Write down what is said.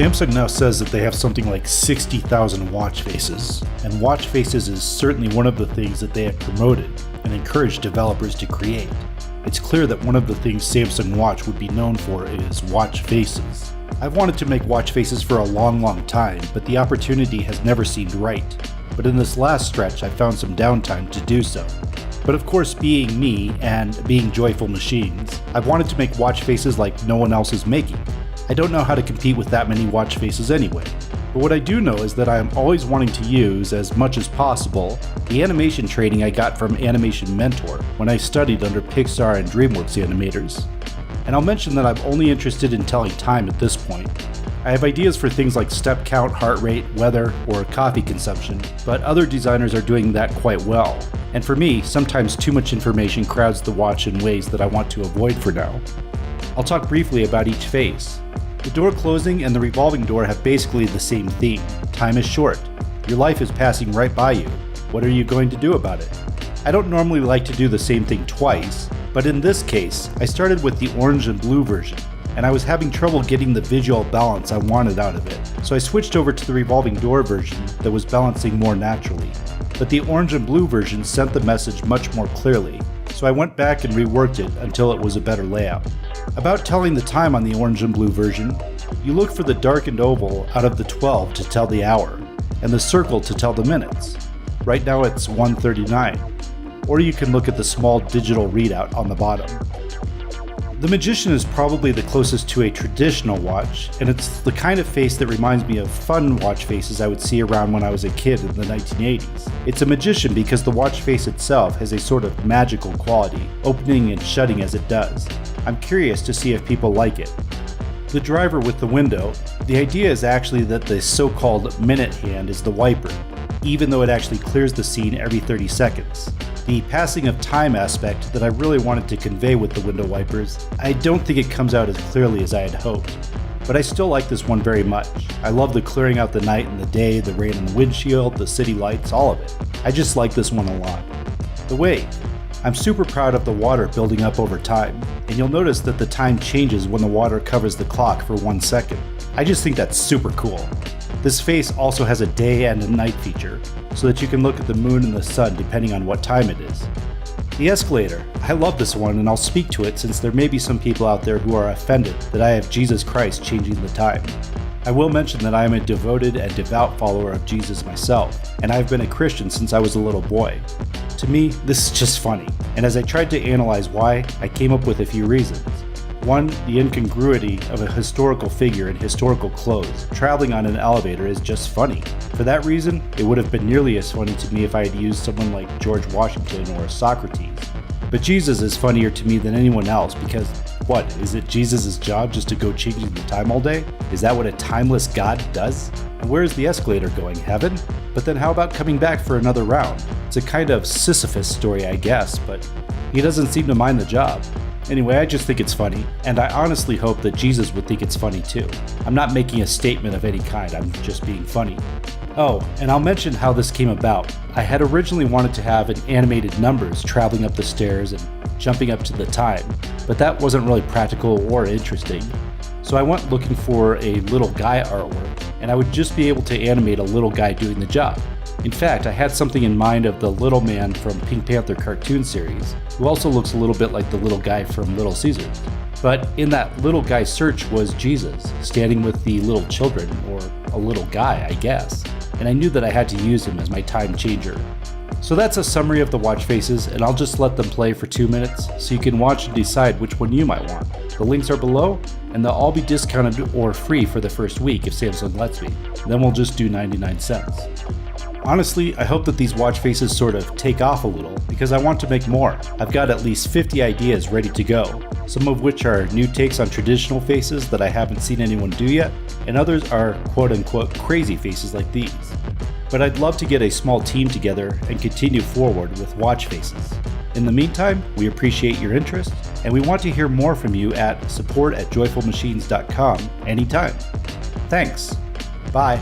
Samsung now says that they have something like 60,000 watch faces, and watch faces is certainly one of the things that they have promoted and encouraged developers to create. It's clear that one of the things Samsung Watch would be known for is watch faces. I've wanted to make watch faces for a long time, but the opportunity has never seemed right. But in this last stretch, I found some downtime to do so. But of course, being me and being Joyful Machines, I've wanted to make watch faces like no one else is making. I don't know how to compete with that many watch faces anyway. But what I do know is that I am always wanting to use, as much as possible, the animation training I got from Animation Mentor when I studied under Pixar and Dreamworks animators. And I'll mention that I'm only interested in telling time at this point. I have ideas for things like step count, heart rate, weather, or coffee consumption, but other designers are doing that quite well. And for me, sometimes too much information crowds the watch in ways that I want to avoid for now. I'll talk briefly about each face. The door closing and the revolving door have basically the same theme. Time is short. Your life is passing right by you. What are you going to do about it? I don't normally like to do the same thing twice, but in this case, I started with the orange and blue version, and I was having trouble getting the visual balance I wanted out of it, so I switched over to the revolving door version that was balancing more naturally. But the orange and blue version sent the message much more clearly, so I went back and reworked it until it was a better layout. About telling the time on the orange and blue version, you look for the darkened oval out of the 12 to tell the hour, and the circle to tell the minutes. Right now it's 1:39, or you can look at the small digital readout on the bottom. The Magician is probably the closest to a traditional watch, and it's the kind of face that reminds me of fun watch faces I would see around when I was a kid in the 1980s. It's a magician because the watch face itself has a sort of magical quality, opening and shutting as it does. I'm curious to see if people like it. The driver with the window, the idea is actually that the so-called minute hand is the wiper, even though it actually clears the scene every 30 seconds. The passing of time aspect that I really wanted to convey with the window wipers, I don't think it comes out as clearly as I had hoped. But I still like this one very much. I love the clearing out the night and the day, the rain on the windshield, the city lights, all of it. I just like this one a lot. The wave. I'm super proud of the water building up over time, and you'll notice that the time changes when the water covers the clock for 1 second. I just think that's super cool. This face also has a day and a night feature, so that you can look at the moon and the sun depending on what time it is. The escalator. I love this one, and I'll speak to it since there may be some people out there who are offended that I have Jesus Christ changing the time. I will mention that I am a devoted and devout follower of Jesus myself, and I've been a Christian since I was a little boy. To me, this is just funny, and as I tried to analyze why, I came up with a few reasons. One, the incongruity of a historical figure in historical clothes traveling on an elevator is just funny. For that reason, it would have been nearly as funny to me if I had used someone like George Washington or Socrates. But Jesus is funnier to me than anyone else because, what, is it Jesus' job just to go changing the time all day? Is that what a timeless God does? And where is the escalator going, heaven? But then how about coming back for another round? It's a kind of Sisyphus story, I guess, but he doesn't seem to mind the job. Anyway, I just think it's funny, and I honestly hope that Jesus would think it's funny too. I'm not making a statement of any kind, I'm just being funny. Oh, and I'll mention how this came about. I had originally wanted to have an animated numbers traveling up the stairs and jumping up to the time, but that wasn't really practical or interesting. So I went looking for a little guy artwork, and I would just be able to animate a little guy doing the job. In fact, I had something in mind of the little man from Pink Panther cartoon series, who also looks a little bit like the little guy from Little Caesars. But in that little guy search was Jesus, standing with the little children, or a little guy, I guess. And I knew that I had to use him as my time changer. So that's a summary of the watch faces, and I'll just let them play for 2 minutes so you can watch and decide which one you might want. The links are below, and they'll all be discounted or free for the first week if Samsung lets me. Then we'll just do 99 cents. Honestly, I hope that these watch faces sort of take off a little because I want to make more. I've got at least 50 ideas ready to go, some of which are new takes on traditional faces that I haven't seen anyone do yet, and others are quote-unquote crazy faces like these. But I'd love to get a small team together and continue forward with watch faces. In the meantime, we appreciate your interest, and we want to hear more from you at support@joyfulmachines.com anytime. Thanks. Bye.